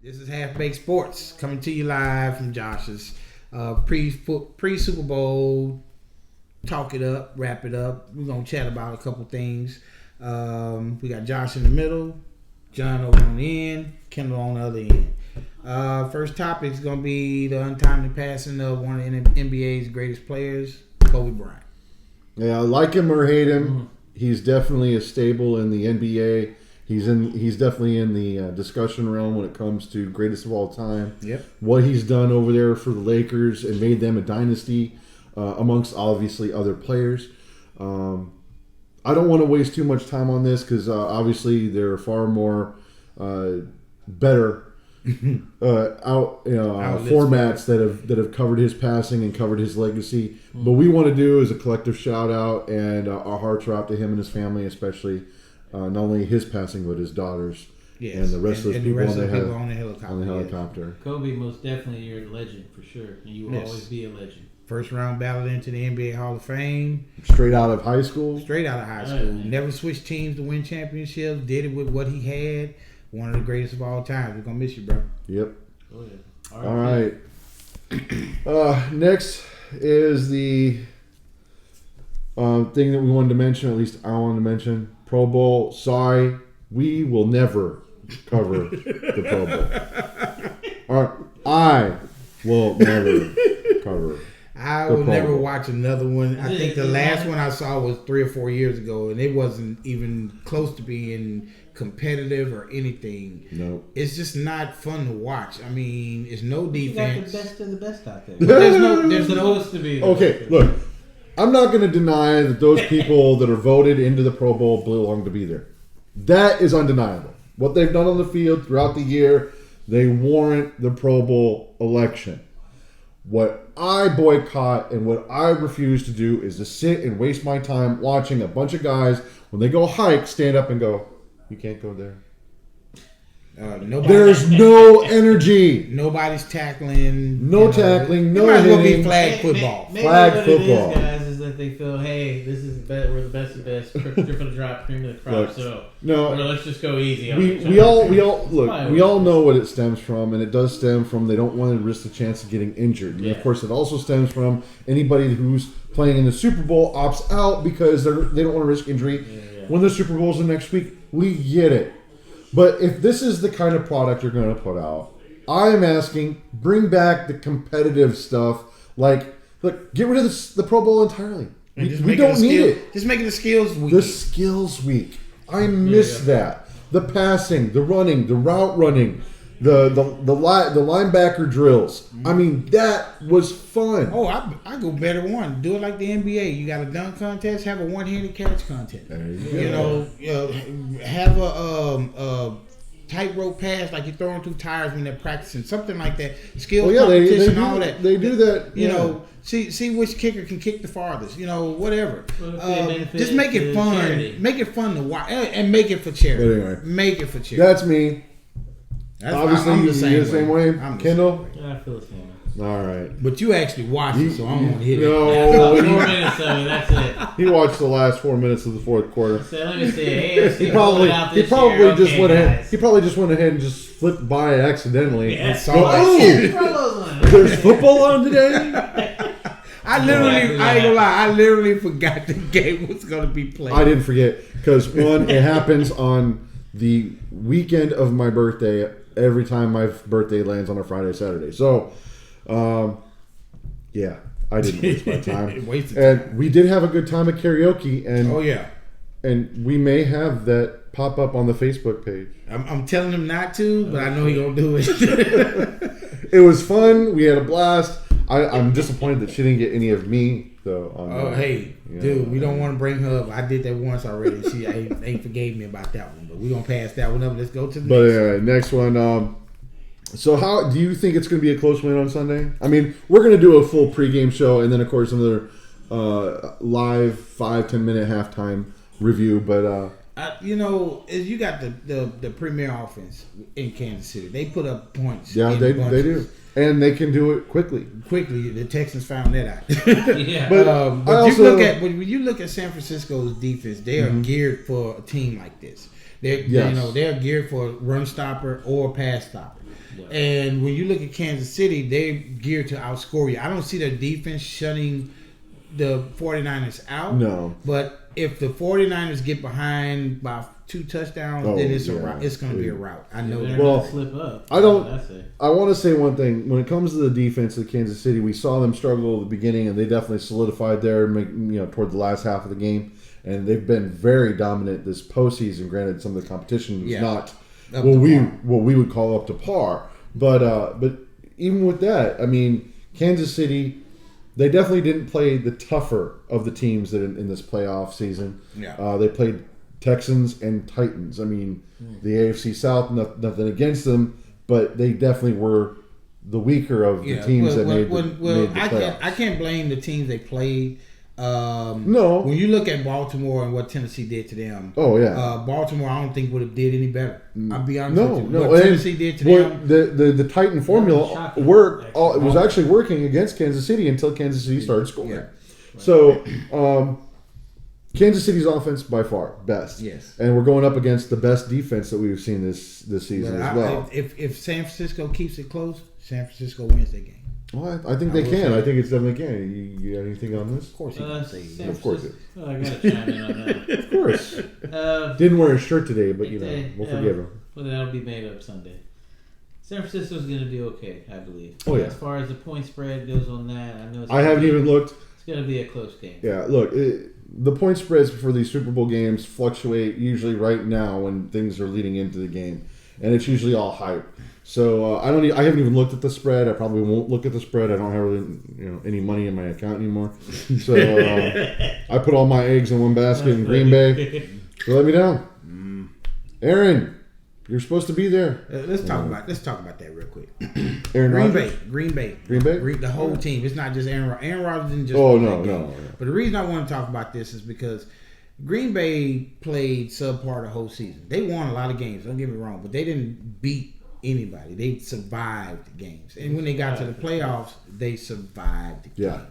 This is Half Baked Sports coming to you live from Josh's pre Super Bowl. Talk it up, wrap it up. We're gonna chat about a couple things. We got Josh in the middle, John over on the end, Kendall on the other end. First topic is gonna be the untimely passing of one of the NBA's greatest players, Kobe Bryant. Yeah, like him or hate him, he's definitely a staple in the NBA. He's definitely in the discussion realm when it comes to greatest of all time. Yep. What he's done over there for the Lakers and made them a dynasty amongst obviously other players. I don't want to waste too much time on this because obviously there are far more better formats that have covered his passing and covered his legacy. But we want to do is a collective shout out and our hearts are out to him and his family, especially. Not only his passing, but his daughters and the rest of those people on the helicopter. Yes. Kobe, most definitely, you're a legend for sure. And you will always be a legend. First round ballot into the NBA Hall of Fame. Straight out of high school. Never switched teams to win championships. Did it with what he had. One of the greatest of all time. We're going to miss you, bro. Yep. Oh, yeah. All right. Next is the thing that we wanted to mention, at least I wanted to mention. Pro Bowl. Sorry, we will never cover the Pro Bowl. Or I will never cover. I will never watch another one. I think the last one I saw was 3 or 4 years ago, and it wasn't even close to being competitive or anything. No, it's just not fun to watch. I mean, it's no defense. You got the best of the best out there. There's supposed to be. Okay, look. I'm not going to deny that those people that are voted into the Pro Bowl belong to be there. That is undeniable. What they've done on the field throughout the year, they warrant the Pro Bowl election. What I boycott and what I refuse to do is to sit and waste my time watching a bunch of guys, when they go hike, stand up and go, you can't go there. There's no energy. Nobody's tackling. No tackling. No hitting. It might as well be flag football. Flag football. It is, guys, is that they feel, hey, this is we're the best of the best. Drip of the drop, cream of the crop. Look, so no, let's just go easy. We all know what it stems from, and it does stem from they don't want to risk the chance of getting injured. And of course, it also stems from anybody who's playing in the Super Bowl opts out because they don't want to risk injury. When the Super Bowl's the next week, we get it. But if this is the kind of product you're going to put out, I am asking, bring back the competitive stuff. Like, look, get rid of the Pro Bowl entirely. We don't need it. Just make it a skills week. The skills week. I miss that. The passing, the running, the route running, the linebacker drills. I mean, that was fun. Oh, I go better one. Do it like the NBA. You got a dunk contest, have a one-handed catch contest. There you go. Have a tightrope pass like you're throwing through tires when they're practicing, something like that. Skills competition, all that. They do that. You know, see which kicker can kick the farthest. You know, whatever. Just make it fun. Charity. Make it fun to watch, and make it for charity. Anyway, make it for charity. That's me. Obviously, I'm the same way. Kendall? I feel the same way. All right. But you actually watched it, so I don't want to hit it. No, 4 minutes of it, that's it. He watched the last 4 minutes of the fourth quarter. So let me see. AFC He probably just went ahead and just flipped by accidentally. Yeah. There's football on today. I ain't gonna lie, I literally forgot the game was gonna be played. I didn't forget because it happens on the weekend of my birthday. Every time my birthday lands on a Friday or Saturday. So, I didn't waste my time. And we did have a good time at karaoke. And and we may have that pop up on the Facebook page. I'm telling him not to, but I know he gonna do it. It was fun. We had a blast. I'm disappointed that she didn't get any of me. So dude, we don't want to bring her up. I did that once already. She ain't forgave me about that one, but we're gonna pass that one up. Let's go to the next one. So how do you think it's going to be a close win on Sunday? I mean, we're going to do a full pregame show and then, of course, another live 5-10 minute halftime review. But you got the premier offense in Kansas City. They put up points. Yeah, they do. And they can do it quickly. The Texans found that out. Yeah. But when you look at San Francisco's defense, they are geared for a team like this. They're geared for a run stopper or pass stopper. And when you look at Kansas City, they're geared to outscore you. I don't see their defense shutting the 49ers out. No. But if the 49ers get behind by 2 touchdowns, then it's a rout. It's going to be a rout. I know that. Well, slip up. I want to say one thing. When it comes to the defense of Kansas City, we saw them struggle at the beginning, and they definitely solidified there, toward the last half of the game. And they've been very dominant this postseason. Granted, some of the competition was not what we would call up to par. But even with that, I mean, Kansas City, they definitely didn't play the tougher of the teams that in this playoff season. Yeah. They played Texans and Titans. I mean, the AFC South, nothing against them, but they definitely were the weaker of the teams that made the playoffs. I can't blame the teams they played. No. When you look at Baltimore and what Tennessee did to them, Baltimore I don't think would have did any better. I'll be honest with you. What Tennessee did to them, the Titan formula worked. It was actually working against Kansas City until Kansas City started scoring. Yeah. So Kansas City's offense by far best. Yes. And we're going up against the best defense that we've seen this season as well. If San Francisco keeps it close, San Francisco wins that game. Well, I think they can. I think it's definitely can. You got anything on this? Of course you can say. Of course it. I got to chime in on that. Of course. Didn't wear a shirt today, but we'll forgive him. Well, that'll be made up Sunday. San Francisco's going to do okay, I believe. Oh, yeah. As far as the point spread goes on that, I know. I haven't even looked. It's going to be a close game. Yeah, look, the point spreads for these Super Bowl games fluctuate usually right now when things are leading into the game, and it's usually all hype. So I haven't even looked at the spread. I probably won't look at the spread. I don't have really, any money in my account anymore. So I put all my eggs in one basket in Green Bay. So let me down. Aaron, you're supposed to be there. Let's talk about that real quick. Aaron Green Bay, the whole team. It's not just Aaron Rodgers. Aaron Rodgers didn't just. Oh no. But the reason I want to talk about this is because Green Bay played subpar the whole season. They won a lot of games. Don't get me wrong, but they didn't beat anybody. They survived games, and when they got to the playoffs, they survived games.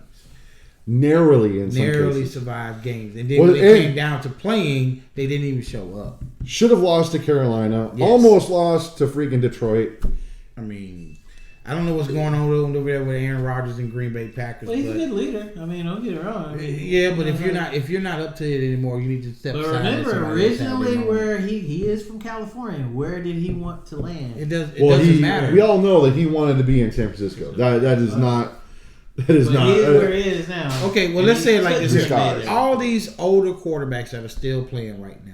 Narrowly in some cases. Survived games, and then when it came down to playing, they didn't even show up. Should have lost to Carolina. Yes. Almost lost to freaking Detroit. I mean, I don't know what's going on over there with Aaron Rodgers and Green Bay Packers. Well, he's a good leader. I mean, don't get it wrong. But if you're not up to it anymore, you need to step aside. But remember, originally where he is from California, where did he want to land? It doesn't matter. We all know that he wanted to be in San Francisco. That is not. That is not. He is where he is now. Okay, well, let's say it like this: all these older quarterbacks that are still playing right now.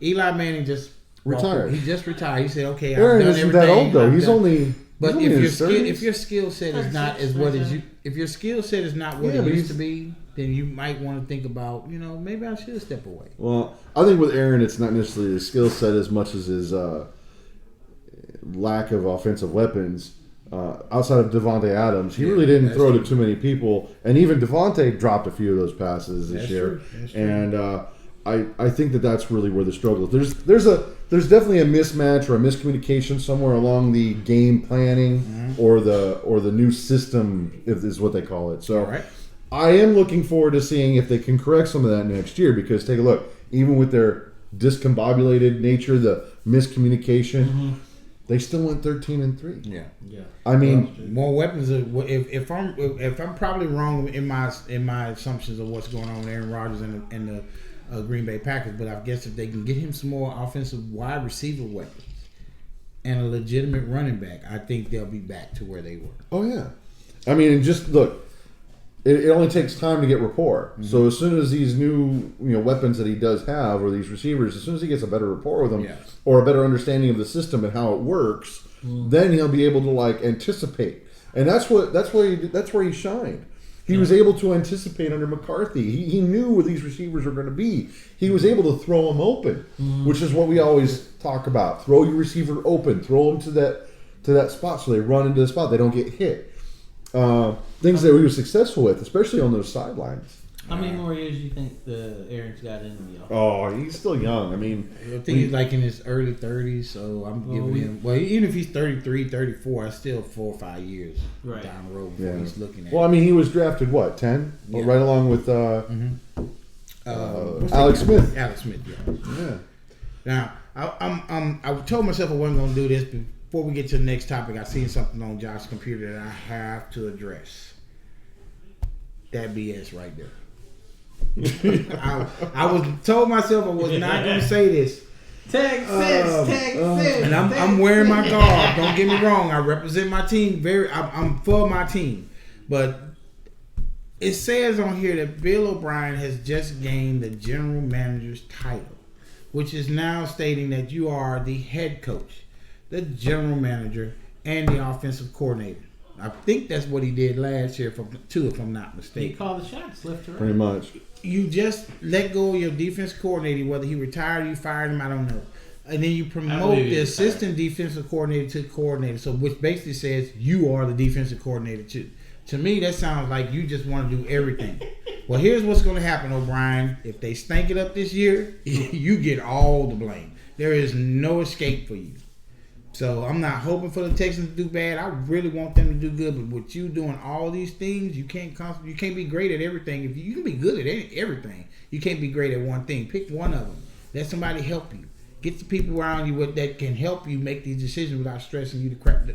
Eli Manning just retired. He just retired. He said, "Okay, Aaron I've done isn't everything." that old though. He's only. But if your skill set is not as what is if your skill set is not what it used to be, then you might want to think about, maybe I should step away. Well, I think with Aaron, it's not necessarily his skill set as much as his lack of offensive weapons. Outside of Devontae Adams, he really didn't throw to too many people, and even Devontae dropped a few of those passes this year. That's true. And I think that's really where the struggle is. There's definitely a mismatch or a miscommunication somewhere along the game planning or the new system is what they call it. So I am looking forward to seeing if they can correct some of that next year, because take a look, even with their discombobulated nature, the miscommunication, they still went 13-3. Yeah. I mean, more weapons. If I'm probably wrong in my assumptions of what's going on with Aaron Rodgers and the Green Bay Packers, but I guess if they can get him some more offensive wide receiver weapons and a legitimate running back, I think they'll be back to where they were. Oh yeah, I mean, just look. It only takes time to get rapport. So as soon as these new weapons that he does have, or these receivers, as soon as he gets a better rapport with them, or a better understanding of the system and how it works, then he'll be able to anticipate. And that's where he shined. He was able to anticipate under McCarthy. He knew where these receivers were going to be. He was able to throw them open, which is what we always talk about. Throw your receiver open. Throw them to that spot so they run into the spot. They don't get hit. Things that he was successful with, especially on those sidelines. How many more years do you think Aaron's got in him? Oh, he's still young. I mean, I think he's in his early 30s, so I'm giving him. Well, even if he's 33, 34, that's still 4 or 5 years down the road before he's looking at. Well, I mean, he was drafted 10, right along with Alex Smith. Alex Smith, yeah. Now, I told myself I wasn't going to do this before we get to the next topic, I seen something on Josh's computer that I have to address. That BS right there. I was told myself I was not going to say this. Texas. And I'm wearing my garb. Don't get me wrong. I represent my team. I'm for my team. But it says on here that Bill O'Brien has just gained the general manager's title, which is now stating that you are the head coach, the general manager, and the offensive coordinator. I think that's what he did last year, if I'm not mistaken. He called the shots left to right. Pretty much. You just let go of your defense coordinator, whether he retired or you fired him, I don't know. And then you promote the assistant defensive coordinator to coordinator, so which basically says you are the defensive coordinator too. To me, that sounds like you just want to do everything. Well, here's what's going to happen, O'Brien. If they stank it up this year, you get all the blame. There is no escape for you. So I'm not hoping for the Texans to do bad. I really want them to do good. But with you doing all these things, you can't be great at everything. If you can be good at everything, you can't be great at one thing. Pick one of them. Let somebody help you. Get the people around you that can help you make these decisions without stressing you to crap.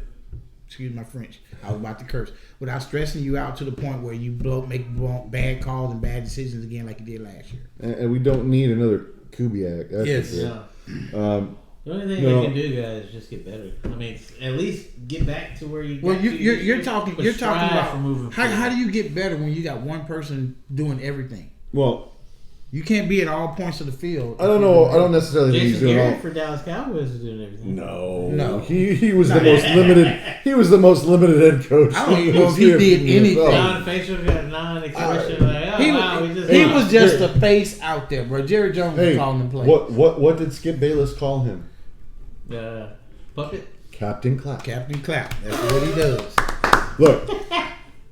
Excuse my French. I was about to curse. Without stressing you out to the point where you make bad calls and bad decisions again like you did last year. And we don't need another Kubiak. That's yes. Yeah. The only thing we can do, guys, is just get better. I mean, at least get back to where you. Well, you're talking about how do you get better when you got one person doing everything? Well, you can't be at all points of the field. I don't know. I don't necessarily think he's doing all. for Dallas Cowboys is doing everything. No. He was the most limited. He was the most limited head coach. I don't even know if he did anything. Non-facial, got non-expression. He was just a face out there, bro. Jerry Jones was calling him play. What did Skip Bayless call him? Puppet. Captain Clap. Captain Clap. That's what he does. Look.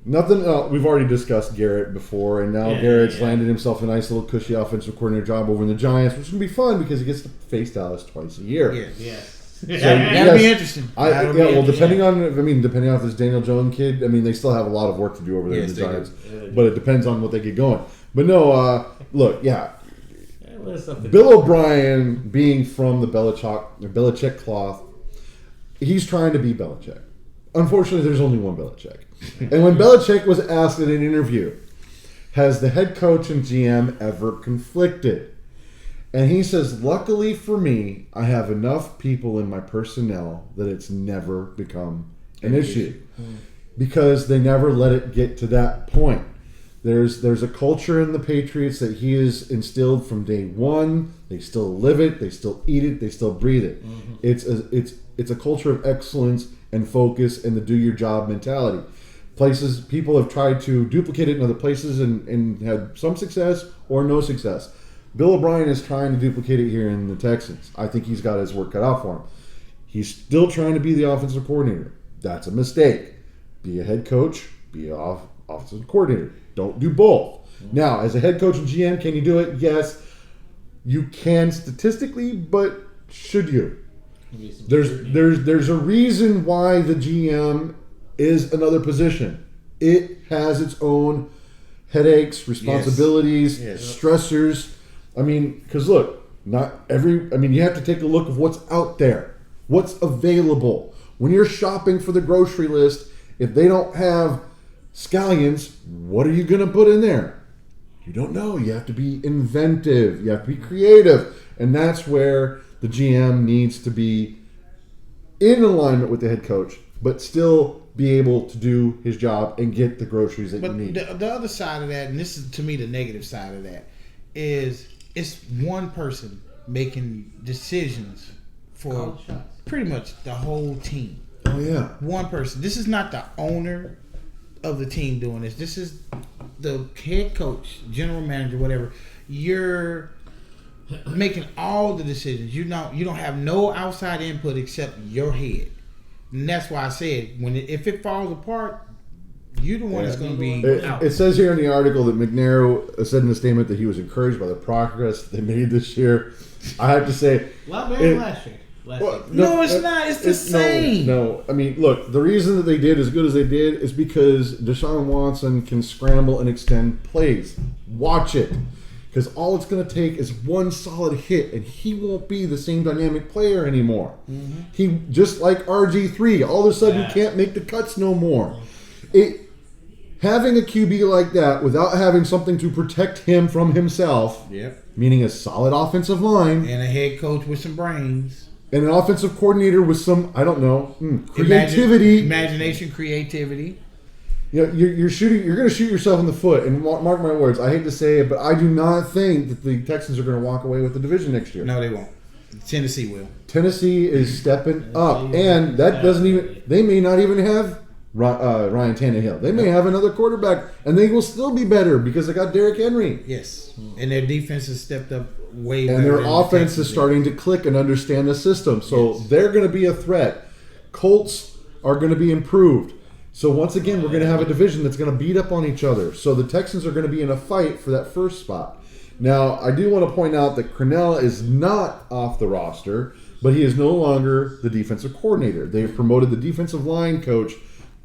Nothing. We've already discussed Garrett before, and now Garrett's landed himself a nice little cushy offensive coordinator job over in the Giants, which is going to be fun because he gets to face Dallas twice a year. Yes. So, that'll be interesting. Depending on if this Daniel Jones kid, they still have a lot of work to do over there in the Giants, but it depends on what they get going. But no, look, Bill O'Brien being from the Belichick cloth, he's trying to be Belichick. Unfortunately, there's only one Belichick. And when Belichick was asked in an interview, has the head coach and GM ever conflicted? And he says, luckily for me, I have enough people in my personnel that it's never become an issue. Because they never let it get to that point. There's a culture in the Patriots that he has instilled from day one. They still live it. They still eat it. They still breathe it. Mm-hmm. It's a culture of excellence and focus and the do your job mentality. People have tried to duplicate it in other places and had some success or no success. Bill O'Brien is trying to duplicate it here in the Texans. I think he's got his work cut out for him. He's still trying to be the offensive coordinator. That's a mistake. Be a head coach, be an offensive coordinator. Don't do both. Now, as a head coach and GM, can you do it? Yes, you can statistically, but should you? There's a reason why the GM is another position. It has its own headaches, responsibilities, stressors. Because look, you have to take a look of what's out there, what's available. When you're shopping for the grocery list, if they don't have scallions, what are you going to put in there? You don't know. You have to be inventive. You have to be creative. And that's where the GM needs to be in alignment with the head coach, but still be able to do his job and get the groceries that you need. The other side of that, and this is to me the negative side of that, is it's one person making decisions for pretty much the whole team. Oh, yeah. One person. This is not the owner of the team doing this. This is the head coach, general manager, whatever. You're making all the decisions. You don't have no outside input except your head. And that's why I said if it falls apart, you're the one that's going to be out. It says here in the article that McNair said in a statement that he was encouraged by the progress they made this year. I have to say, a lot better than last year. No, it's not. It's the same. No, look, the reason that they did as good as they did is because Deshaun Watson can scramble and extend plays. Watch it. Because all it's going to take is one solid hit, and he won't be the same dynamic player anymore. Mm-hmm. He just like RG3, all of a sudden he can't make the cuts no more. Having a QB like that without having something to protect him from himself, meaning a solid offensive line, and a head coach with some brains, and an offensive coordinator with some, I don't know, creativity, imagination, creativity. You know, you're going to shoot yourself in the foot. And mark my words, I hate to say it, but I do not think that the Texans are going to walk away with the division next year. No, they won't. Tennessee will. Tennessee is stepping up, and that doesn't even. They may not even have Ryan Tannehill. They may have another quarterback, and they will still be better because they got Derrick Henry. Yes, and their defense has stepped up way. And their offense is starting to click and understand the system, so they're going to be a threat. Colts are going to be improved. So once again, we're going to have a division that's going to beat up on each other. So the Texans are going to be in a fight for that first spot. Now, I do want to point out that Crennel is not off the roster, but he is no longer the defensive coordinator. They've promoted the defensive line coach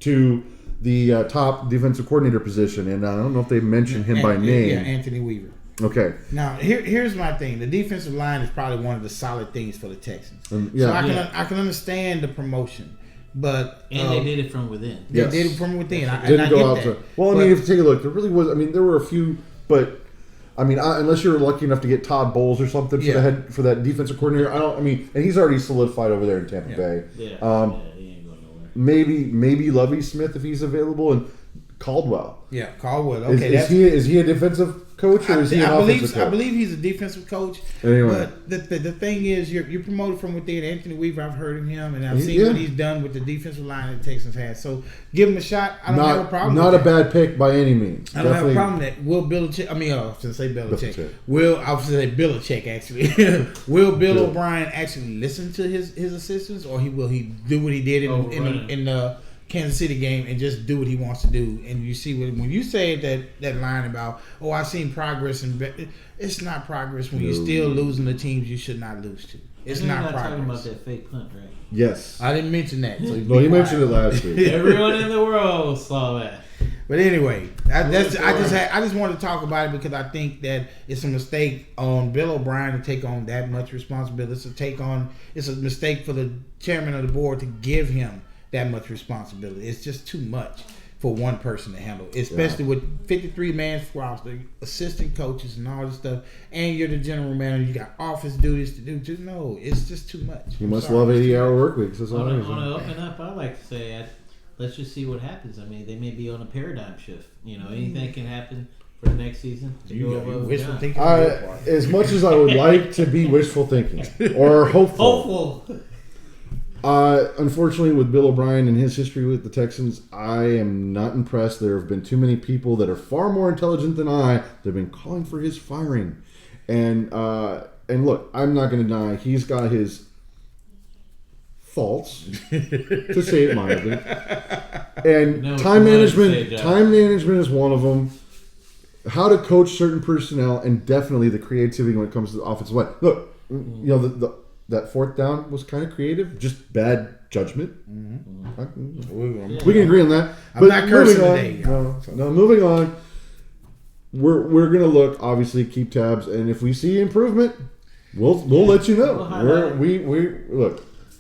to the top defensive coordinator position, and I don't know if they mentioned him by name. Yeah, Anthony Weaver. Okay. Now, here's my thing. The defensive line is probably one of the solid things for the Texans. So I can understand the promotion. But they did it from within. They did it from within. Didn't go out. Well, I mean, if you take a look, there really was. I mean, there were a few, but I mean, unless you're lucky enough to get Todd Bowles or something for that defensive coordinator, and he's already solidified over there in Tampa Bay. Yeah. He ain't going nowhere. Maybe Lovie Smith if he's available, and Caldwell. Yeah, Caldwell. Okay, is he a defensive coach or is he an offensive coach? I believe he's a defensive coach. Anyway. But the thing is, you're promoted from within. Anthony Weaver, I've heard of him, and I've seen what he's done with the defensive line that the Texans have. So give him a shot. I don't have a problem with that. Not a bad pick by any means. I don't have a problem with that. Will Belichick, I was going to say Belichick. I was going to say Belichick, actually. Will Bill O'Brien actually listen to his assistants, or will he do what he did in the Kansas City game and just do what he wants to do? And you see when you say that line about, I've seen progress, and it's not progress when you're still losing the teams you should not lose to. It's not progress. Talking about that fake punt, right? Yes, I didn't mention that. So you mentioned it last week. Everyone in the world saw that. But anyway, I just wanted to talk about it because I think that it's a mistake on Bill O'Brien to take on that much responsibility. It's a mistake for the chairman of the board to give him that much responsibility. It's just too much for one person to handle, especially with 53-man roster, assistant coaches, and all this stuff. And you're the general manager. You got office duties to do. No, it's just too much. You must love 80-hour work weeks. That's all. On to open up, I like to say, let's just see what happens. I mean, they may be on a paradigm shift. Anything can happen for the next season. Wishful thinking. As much as I would like to be wishful thinking or hopeful. Unfortunately, with Bill O'Brien and his history with the Texans, I am not impressed. There have been too many people that are far more intelligent than I that have been calling for his firing. And look, I'm not going to deny he's got his faults, to say it mildly. And time management is one of them. How to coach certain personnel, and definitely the creativity when it comes to the offensive line. Look, that fourth down was kind of creative, just bad judgment. Mm-hmm. We can agree on that. I'm not cursing today. No, moving on. We're gonna look, obviously, keep tabs, and if we see improvement, we'll let you know.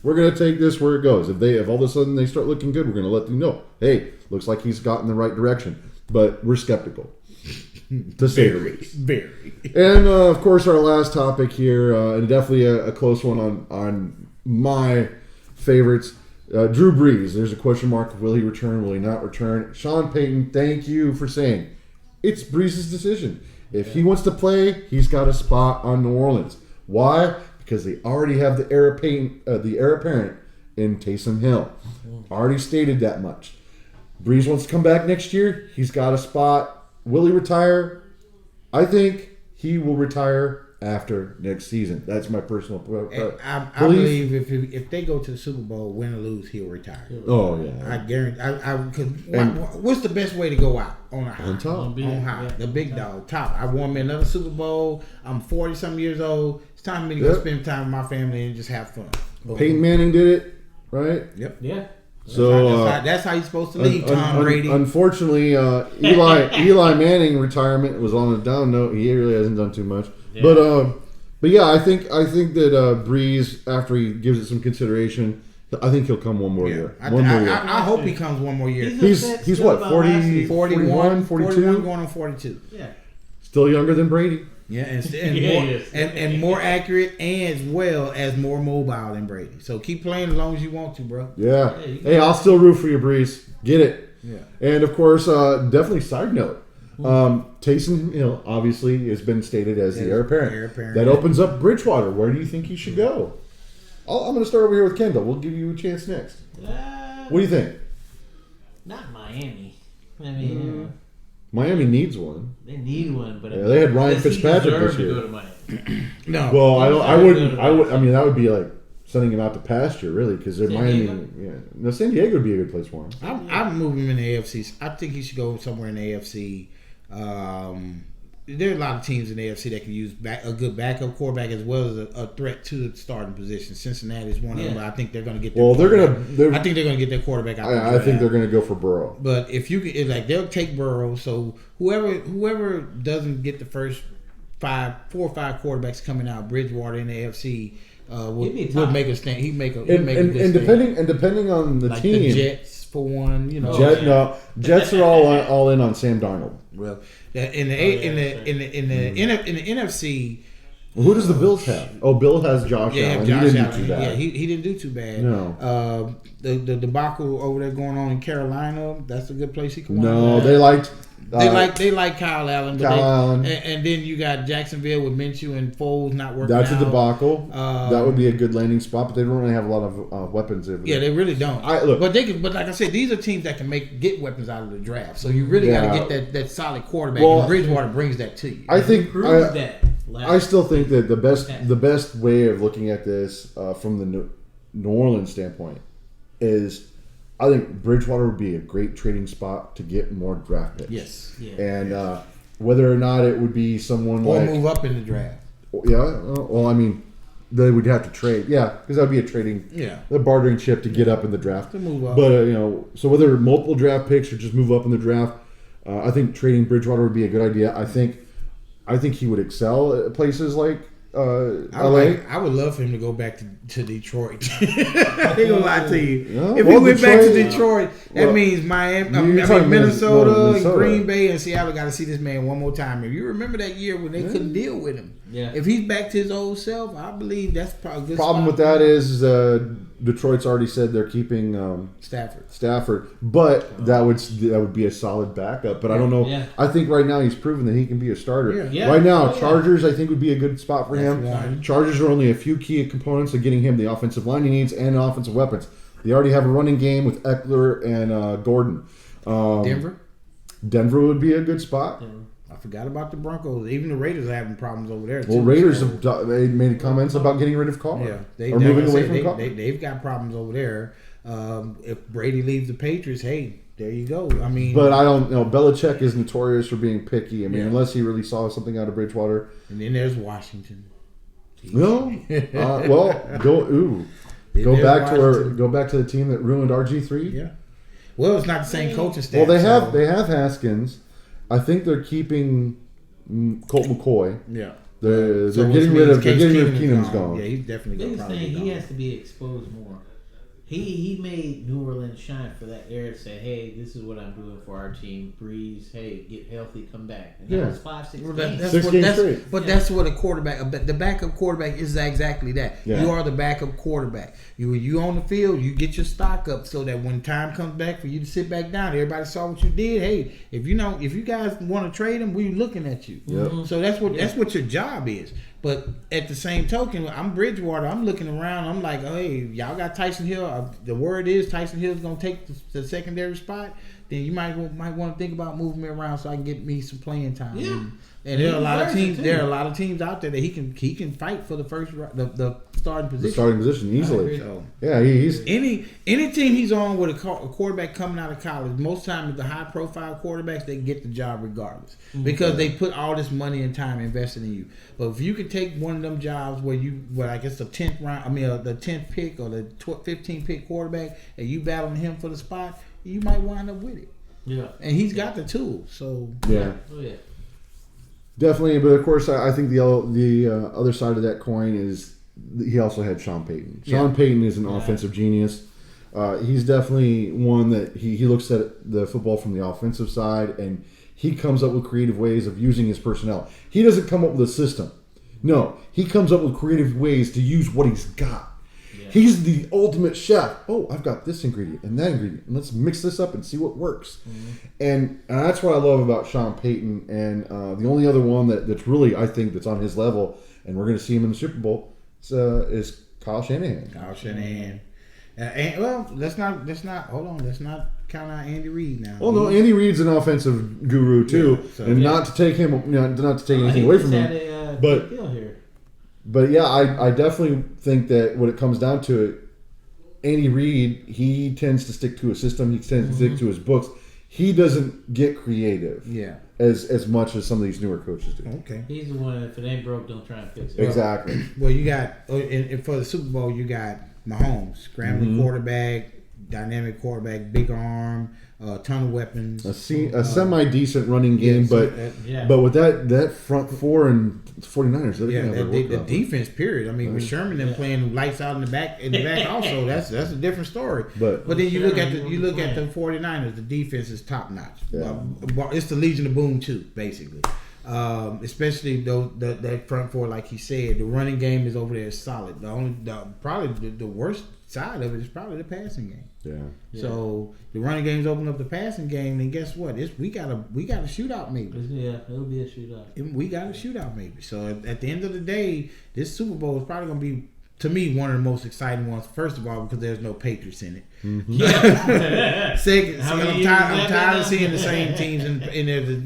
We're gonna take this where it goes. If all of a sudden they start looking good, we're gonna let them know. Hey, looks like he's got in the right direction, but we're skeptical. To say the least. Very. And, of course, our last topic here, and definitely a close one on my favorites, Drew Brees. There's a question mark. Will he return? Will he not return? Sean Payton, thank you for saying it's Brees' decision. If he wants to play, he's got a spot on New Orleans. Why? Because they already have the heir apparent in Taysom Hill. Already stated that much. Brees wants to come back next year. He's got a spot. Will he retire? I think he will retire after next season. That's my personal I believe if they go to the Super Bowl, win or lose, he'll retire. Oh yeah, I guarantee. What's the best way to go out on a high? On top, on high, the big dog, top. I won me another Super Bowl. I'm 40-something years old. It's time for me to go spend time with my family and just have fun. Peyton Manning did it, right? Yep. Yeah. So that's how you're supposed to lead Tom Brady. Unfortunately, Eli Manning retirement was on a down note. He really hasn't done too much. Yeah. But yeah, I think that Breeze, after he gives it some consideration, I think he'll come one more year. I hope he comes one more year. He's what, 40, 41, 42? 41 going on 42. Yeah. Still younger than Brady. Yeah, and more accurate, and as well as more mobile than Brady. So keep playing as long as you want to, bro. Yeah. Hey, I'll still root for you, Breeze. Get it. Yeah. And of course, definitely side note. Taysom Hill obviously has been stated as the heir apparent. That opens up Bridgewater. Where do you think he should go? I'm going to start over here with Kendall. We'll give you a chance next. What do you think? Not Miami. I mean, Miami needs one. They need one, but they had Ryan Fitzpatrick this year. To go to Miami. No. Well, I wouldn't. I mean, that would be like sending him out to pasture, really, because they're Miami. Yeah. No, San Diego would be a good place for him. I'm moving him in the AFC. I think he should go somewhere in the AFC. There are a lot of teams in the AFC that can use a good backup quarterback as well as a threat to the starting position. Cincinnati is one of them. I think they're going to get. I think they're going to get their quarterback out. I think they're going to go for Burrow. But if you they'll take Burrow. So whoever doesn't get the first 4 or 5 quarterbacks coming out, Bridgewater in the AFC. Would make a stand. He'd make a depending on the team. The Jets for one, Jets are all in on Sam Darnold. Well, in the NFC. Well, who does the Bills have? Oh, Bill has Josh Allen. Josh he didn't Allen. do too bad. Yeah, he didn't do too bad. No. The debacle over there going on in Carolina. That's a good place he can. No, they liked. They like Kyle Allen. Allen. And then you got Jacksonville with Minshew and Foles not working. That's out. a debacle. That would be a good landing spot, but they don't really have a lot of weapons. They really don't. But like I said, these are teams that can get weapons out of the draft. So you really got to get that solid quarterback. And Bridgewater brings that to you. I still think that the best way of looking at this from the New Orleans standpoint is. I think Bridgewater would be a great trading spot to get more draft picks. Yes. Yeah. And whether or not it would be someone or move up in the draft. Yeah. Well, I mean, they would have to trade. Yeah, because that would be a trading, a bartering chip to get up in the draft. To move up. But so whether multiple draft picks or just move up in the draft, I think trading Bridgewater would be a good idea. I think he would excel at places like. LA. I would love for him to go back to Detroit. I ain't gonna lie to you. Yeah, if he went back to Detroit, that means Miami, Minnesota, and Green Bay, and Seattle got to see this man one more time. If you remember that year when they couldn't deal with him, if he's back to his old self, I believe that's probably a good problem spot. With that is Detroit's already said they're keeping Stafford, but that would be a solid backup. But I don't know. Yeah. I think right now he's proven that he can be a starter. Yeah. Right now, Chargers I think would be a good spot for him. Chargers are only a few key components of getting him the offensive line he needs and offensive weapons. They already have a running game with Eckler and Gordon. Denver would be a good spot. I forgot about the Broncos. Even the Raiders are having problems over there. Well, Raiders they made comments about getting rid of Carr. Yeah, moving away from Carr. They've got problems over there. If Brady leaves the Patriots, hey, there you go. I mean, but I don't know. Belichick is notorious for being picky. I mean, unless he really saw something out of Bridgewater. And then there's Washington. No, go back to the team that ruined RG3. Yeah. Well, it's not the same coaching staff. Well, they have Haskins. I think they're keeping Colt McCoy. Yeah. They're getting rid of Keenum's gone. Yeah, he's definitely gone. He has to be exposed more. He made New Orleans shine for that era. Say, hey, this is what I'm doing for our team. Breeze, hey, get healthy, come back. And that was 5-6 games. That's what a quarterback, the backup quarterback is exactly that. Yeah. You are the backup quarterback. You on the field, you get your stock up so that when time comes back for you to sit back down, everybody saw what you did. Hey, if you guys want to trade him, we're looking at you. Yep. So that's what your job is. But at the same token, I'm Bridgewater. I'm looking around. I'm like, hey, y'all got Tyson Hill. The word is Tyson Hill is going to take the secondary spot. then you might want to think about moving me around so I can get me some playing time. Yeah. And there are a lot of teams. There are a lot of teams out there that he can fight for the the starting position. The starting position easily. So, yeah, he's any team he's on with a quarterback coming out of college. Most times the high profile quarterbacks, they get the job regardless because they put all this money and time invested in you. But if you can take one of them jobs where I guess the 10th round, the 10th pick or the 15th pick quarterback, and you battling him for the spot, you might wind up with it. Yeah, and he's got the tools. So yeah. Oh yeah. Definitely, but of course, I think the other side of that coin is he also had Sean Payton. Sean Payton is an offensive genius. He's definitely one that he looks at the football from the offensive side, and he comes up with creative ways of using his personnel. He doesn't come up with a system. No, he comes up with creative ways to use what he's got. Yeah. He's the ultimate chef. Oh, I've got this ingredient and that ingredient, and let's mix this up and see what works. And that's what I love about Sean Payton. And the only other one that's really, I think, that's on his level, and we're going to see him in the Super Bowl, is Kyle Shanahan. Kyle Shanahan. Let's not count out Andy Reid now. Well, no, Andy Reid's an offensive guru too, not to take him, not to take anything away from him. But yeah, I definitely think that when it comes down to it, Andy Reid, he tends to stick to a system. He tends to stick to his books. He doesn't get creative. Yeah. As much as some of these newer coaches do. Okay. He's the one. If it ain't broke, don't try and fix it. Exactly. Well, you got for the Super Bowl, you got Mahomes, scrambling quarterback, dynamic quarterback, big arm, ton of weapons. A semi decent running game, but with that front four and 49ers, the defense. Period. I mean, with Sherman and playing lights out in the back also, that's a different story. But then you look at the 49ers, the defense is top notch. Yeah. It's the Legion of Boom too, basically. Especially that front four, like he said, the running game is over there solid. Probably the worst side of it is probably the passing game. Yeah. So the running game's open up the passing game, and guess what? We got a shootout maybe. Yeah, it'll be a shootout. We got a shootout maybe. So at the end of the day, this Super Bowl is probably going to be, to me, one of the most exciting ones. First of all, because there's no Patriots in it. Yeah. Second, I'm tired of seeing the same teams and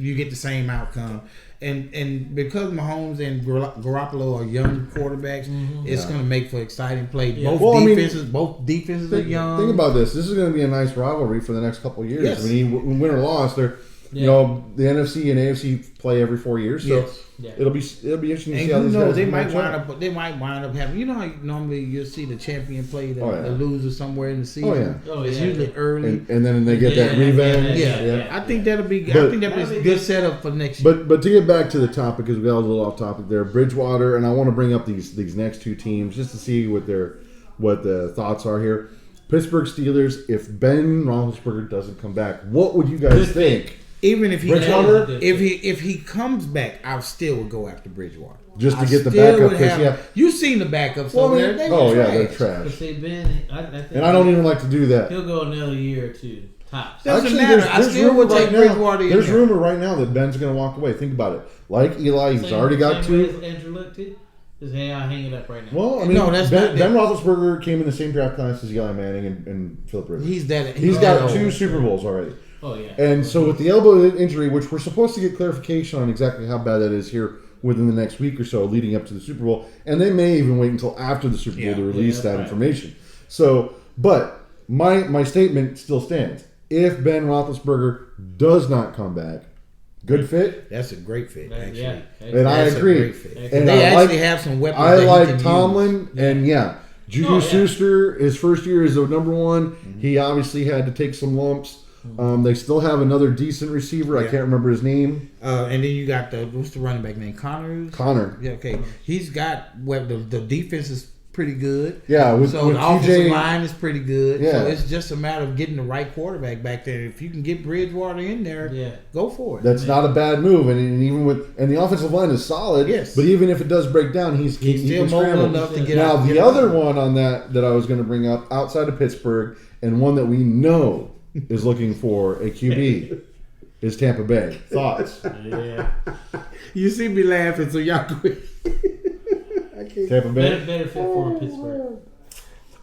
you get the same outcome. And because Mahomes and Garoppolo are young quarterbacks, it's going to make for exciting play. Yeah. Both defenses are young. Think about this. This is going to be a nice rivalry for the next couple of years. Yes. I mean, win or loss, the NFC and AFC play every 4 years, so it'll be interesting to see how these guys they might wind up having. You know how normally you'll see the champion play the loser somewhere in the season. It's usually early, and then they get that revenge. Yeah. I think that'll be a good setup for next year. But to get back to the topic, because we got a little off topic there, Bridgewater, and I want to bring up these next two teams just to see what the thoughts are here. Pittsburgh Steelers. If Ben Roethlisberger doesn't come back, what would you guys think? Even if if he comes back, I still would go after Bridgewater just to get the backup. You've seen the backups over there. They're trash. And I don't even like to do that. He'll go another year or two tops. Doesn't matter. I still would take Bridgewater. There's rumor right now that Ben's going to walk away. Think about it. Like Eli, he's already got two. Andrew Luck too. Just hang it up right now. Well, I mean, Ben Roethlisberger came in the same draft class as Eli Manning and Philip Rivers. He's got two Super Bowls already. Oh, yeah. And so with the elbow injury, which we're supposed to get clarification on exactly how bad that is here within the next week or so leading up to the Super Bowl, and they may even wait until after the Super Bowl to release that information. So, but my statement still stands. If Ben Roethlisberger does not come back, good fit. That's a great fit, actually. Yeah, and I agree. And they actually have some weapons. I like Tomlin, and Juju Schuster, his first year as the number one, he obviously had to take some lumps. They still have another decent receiver. I can't remember his name. And then you got what's the running back name? Connor. Yeah, okay. He's got the defense is pretty good. Yeah, with the offensive line is pretty good. Yeah. So it's just a matter of getting the right quarterback back there. If you can get Bridgewater in there, go for it. That's not a bad move. And even the offensive line is solid. Yes. But even if it does break down, he's still mobile enough to get out. Now the other one on that I was going to bring up outside of Pittsburgh, and one that we know is looking for a QB is Tampa Bay. Thoughts? Yeah. You see me laughing, so y'all quit. Tampa Bay? Better fit for Pittsburgh.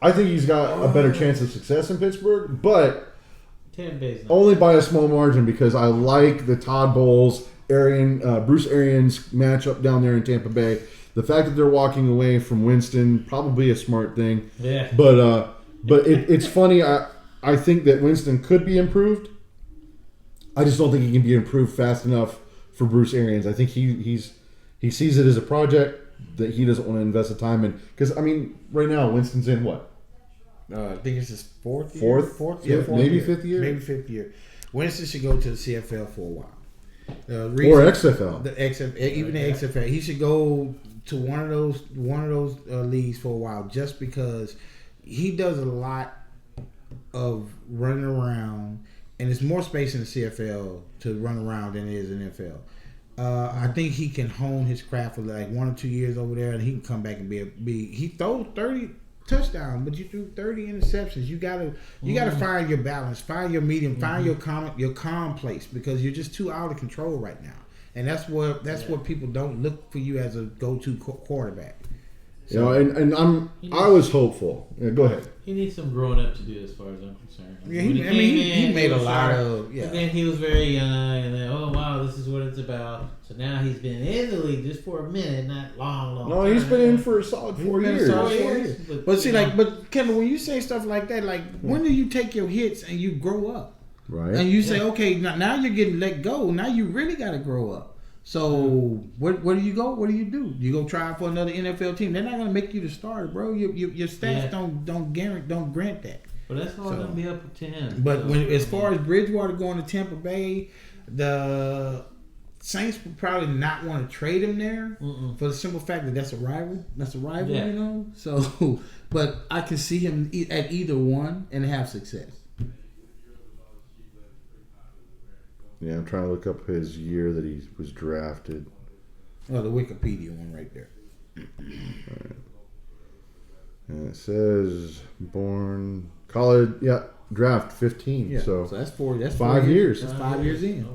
I think he's got a better chance of success in Pittsburgh, but Tampa Bay's not only by a small margin because I like the Todd Bowles, Bruce Arians matchup down there in Tampa Bay. The fact that they're walking away from Winston, probably a smart thing. Yeah. But it's funny. I think that Winston could be improved. I just don't think he can be improved fast enough for Bruce Arians. I think he sees it as a project that he doesn't want to invest the time in. Because, I mean, right now, Winston's in what? I think it's his fourth year? Fourth Yeah, maybe year. fifth year? Maybe fifth year. Winston should go to the CFL for a while. Or XFL. The XFL, even the XFL. He should go to one of those leagues for a while just because he does a lot of running around, and there's more space in the CFL to run around than it is in the NFL. I think he can hone his craft for like 1 or 2 years over there, and he can come back and be. He throws 30 touchdowns, but you threw 30 interceptions. You gotta find your balance, find your medium, find your calm place because you're just too out of control right now, and that's what people don't look for you as a go-to quarterback. So, I was hopeful. Yeah, go ahead. He needs some growing up to do, as far as I'm concerned. Yeah, he made a lot of. Yeah. And then he was very young, and then this is what it's about. So now he's been in the league just for a minute, not long. No, he's been in for a solid 4 years. But see, but Kevin, when you say stuff like that, like when do you take your hits and you grow up? Right. And you say, okay, now you're getting let go. Now you really got to grow up. So where do you go? What do? You go try for another NFL team? They're not going to make you the starter, bro. Your stats don't grant that. But that's all going to be up to him. But as far as Bridgewater going to Tampa Bay, the Saints would probably not want to trade him there for the simple fact that that's a rival. Yeah. You know. So, but I can see him at either one and have success. Yeah, I'm trying to look up his year that he was drafted. Oh, the Wikipedia one right there. Right. And it says born college, draft 15. Yeah, so that's 4. That's 5 years. That's 5 years in.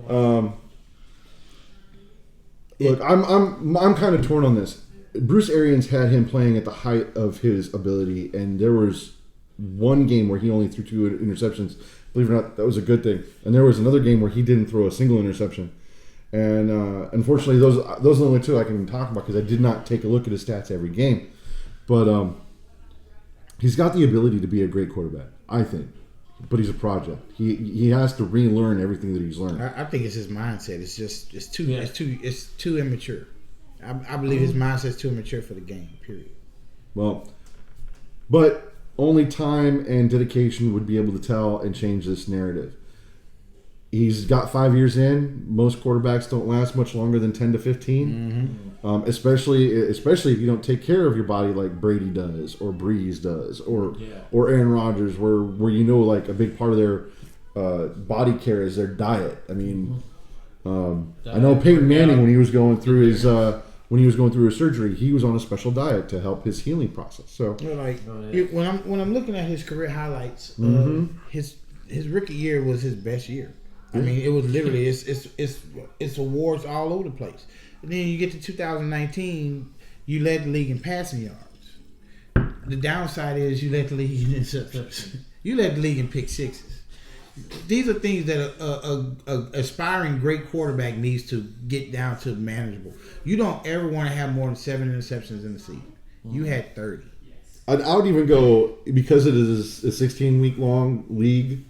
Look, I'm kind of torn on this. Bruce Arians had him playing at the height of his ability, and there was one game where he only threw 2 interceptions. Believe it or not, that was a good thing. And there was another game where he didn't throw a single interception. And unfortunately, those are the only 2 I can talk about because I did not take a look at his stats every game. But he's got the ability to be a great quarterback, I think. But he's a project. He has to relearn everything that he's learned. I think it's his mindset. It's too immature. I believe his mindset's too immature for the game. Period. Well, but only time and dedication would be able to tell and change this narrative. He's got 5 years in. Most quarterbacks don't last much longer than 10 to 15. Especially if you don't take care of your body like Brady does, or Breeze does, or Aaron Rodgers, where like a big part of their body care is their diet. I mean, I know Peyton Manning when he was going through his surgery, he was on a special diet to help his healing process. So, when I'm looking at his career highlights, his rookie year was his best year. I mean, it was literally it's awards all over the place. And then you get to 2019, you led the league in passing yards. The downside is you led the league in interceptions. You led the league in pick sixes. These are things that a aspiring great quarterback needs to get down to manageable. You don't ever want to have more than 7 interceptions in the season. You had 30. I would even go, because it is a 16-week long league,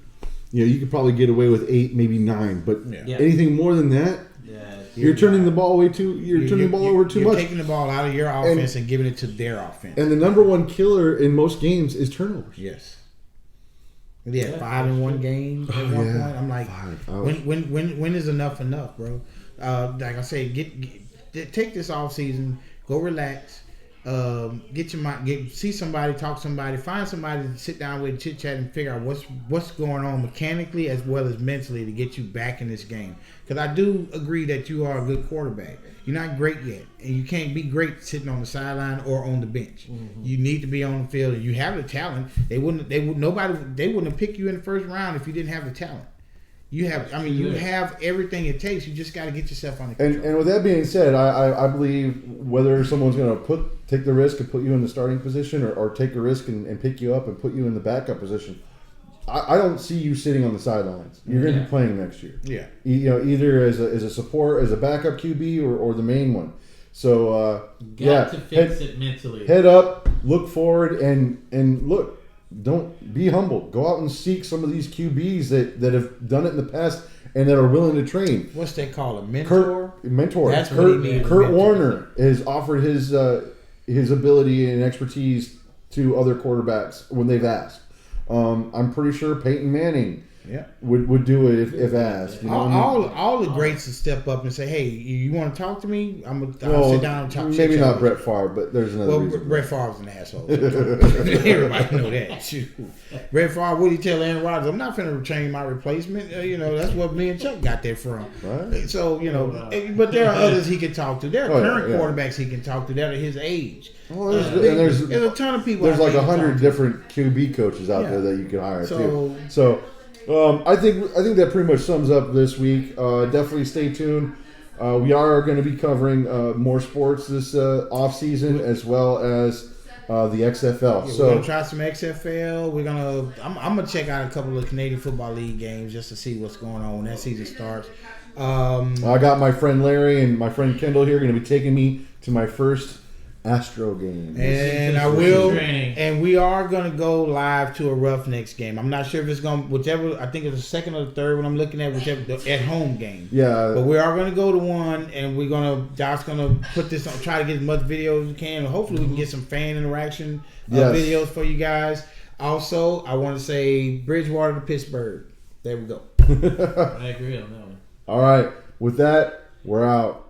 you could probably get away with 8, maybe 9. But anything more than that, you're turning the ball over too much. You're taking the ball out of your offense and giving it to their offense. And the number one killer in most games is turnovers. Yes. He had 5 in one game at one point. I'm like, when is enough, bro? Like I say, take this off season, go relax, get your mind, see somebody, talk to somebody, find somebody to sit down with, chit chat, and figure out what's going on mechanically as well as mentally to get you back in this game. Because I do agree that you are a good quarterback. You're not great yet, and you can't be great sitting on the sideline or on the bench. You need to be on the field, and you have the talent. They wouldn't have picked you in the first round if you didn't have the talent. You have everything it takes. You just got to get yourself on the control. And with that being said, I believe whether someone's going to take the risk and put you in the starting position or take a risk and pick you up and put you in the backup position, I don't see you sitting on the sidelines. You're going to be playing next year. Yeah. Either as a support, as a backup QB, or the main one. So to fix it mentally. Head up, look forward, and look. Don't be humble. Go out and seek some of these QBs that have done it in the past and that are willing to train. What's they call a mentor? Mentor. That's what he needs. Kurt Warner has offered his ability and expertise to other quarterbacks when they've asked. I'm pretty sure Peyton Manning would do it if asked. You know all the greats to step up and say, "Hey, you want to talk to me? I'll sit down and talk." Maybe not Brett Favre, but there's another reason. Brett Favre's an asshole. Everybody know that. Shoot. Brett Favre, what did he tell Aaron Rodgers? I'm not finna train my replacement. That's what me and Chuck got there from. Right. So but there are others he can talk to. There are current quarterbacks he can talk to that are his age. Well, there's a ton of people. There's like 100 different QB coaches out there that you can hire too. So. I think that pretty much sums up this week. Definitely stay tuned. We are going to be covering more sports this off season as well as the XFL. Yeah, we're gonna try some XFL. I'm gonna check out a couple of Canadian Football League games just to see what's going on when that season starts. I got my friend Larry and my friend Kendall here going to be taking me to my first Astro game. And I will, and we are going to go live to a Roughnecks game. I'm not sure if it's going to, whichever, I think it's the second or the third one I'm looking at, whichever, at home game. Yeah. But we are going to go to one, and Josh's going to put this on, try to get as much video as we can, and hopefully we can get some fan interaction videos for you guys. Also, I want to say Bridgewater to Pittsburgh. There we go. I agree on that one. All right. With that, we're out.